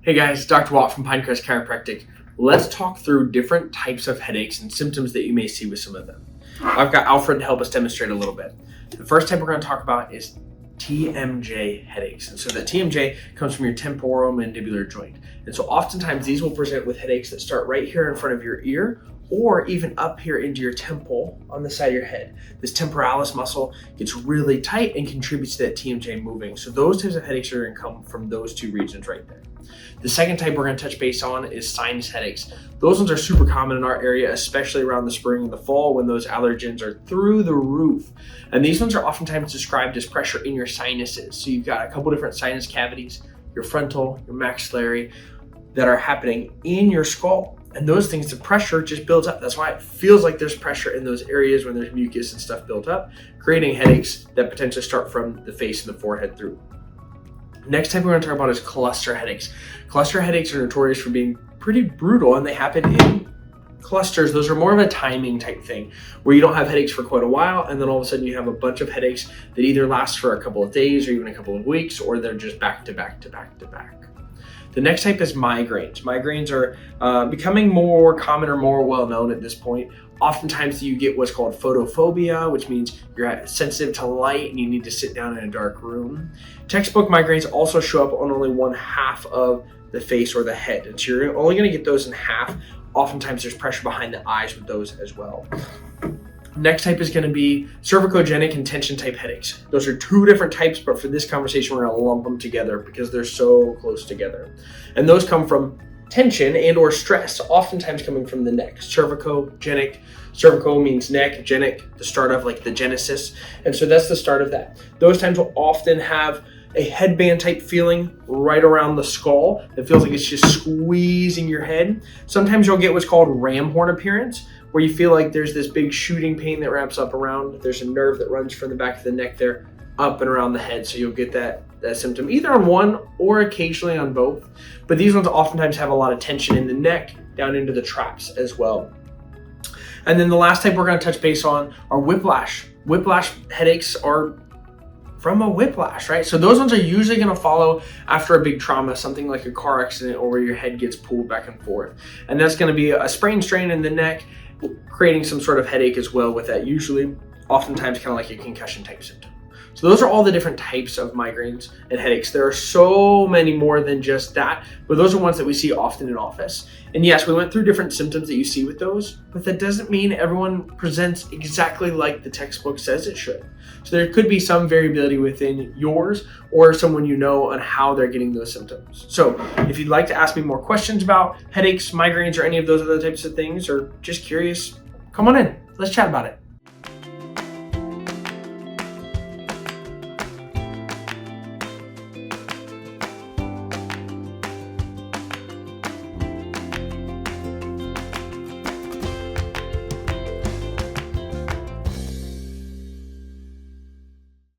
Hey guys, Dr. Watt from Pinecrest Chiropractic. Let's talk through different types of headaches and symptoms that you may see with some of them. I've got Alfred to help us demonstrate a little bit. The first type we're going to talk about is TMJ headaches. And so the TMJ comes from your temporomandibular joint. And so oftentimes these will present with headaches that start right here in front of your ear or even up here into your temple on the side of your head. This temporalis muscle gets really tight and contributes to that TMJ moving. So those types of headaches are going to come from those two regions right there. The second type we're going to touch base on is sinus headaches. Those ones are super common in our area, especially around the spring and the fall when those allergens are through the roof. And these ones are oftentimes described as pressure in your sinuses. So you've got a couple different sinus cavities, your frontal, your maxillary, that are happening in your skull. And those things, the pressure just builds up. That's why it feels like there's pressure in those areas when there's mucus and stuff built up, creating headaches that potentially start from the face and the forehead through. Next type we're going to talk about is cluster headaches. Cluster headaches are notorious for being pretty brutal, and they happen in clusters. Those are more of a timing type thing where you don't have headaches for quite a while, and then all of a sudden you have a bunch of headaches that either last for a couple of days or even a couple of weeks, or they're just back to back to back to back. The next type is migraines. Migraines are becoming more common or more well known at this point. Oftentimes you get what's called photophobia, which means you're sensitive to light and you need to sit down in a dark room. Textbook migraines also show up on only one half of the face or the head, and so you're only going to get those in half. Oftentimes there's pressure behind the eyes with those as well. Next type is going to be cervicogenic and tension type headaches. Those are two different types, but for this conversation, we're going to lump them together because they're so close together. And those come from tension and or stress, oftentimes coming from the neck. Cervicogenic, cervico means neck, genic, the start of like the genesis. And so that's the start of that. Those times will often have a headband type feeling right around the skull. It feels like it's just squeezing your head. Sometimes you'll get what's called ram horn appearance, where you feel like there's this big shooting pain that wraps up around. There's a nerve that runs from the back of the neck there up and around the head. So you'll get that symptom either on one or occasionally on both. But these ones oftentimes have a lot of tension in the neck down into the traps as well. And then the last type we're going to touch base on are whiplash. Whiplash headaches are from a whiplash, right? So those ones are usually going to follow after a big trauma, something like a car accident or where your head gets pulled back and forth. And that's going to be a sprain strain in the neck, creating some sort of headache as well with that, usually, oftentimes kind of like a concussion type symptom. So those are all the different types of migraines and headaches. There are so many more than just that, but those are ones that we see often in office. And yes, we went through different symptoms that you see with those, but that doesn't mean everyone presents exactly like the textbook says it should. So there could be some variability within yours or someone you know on how they're getting those symptoms. So if you'd like to ask me more questions about headaches, migraines, or any of those other types of things, or just curious, come on in. Let's chat about it.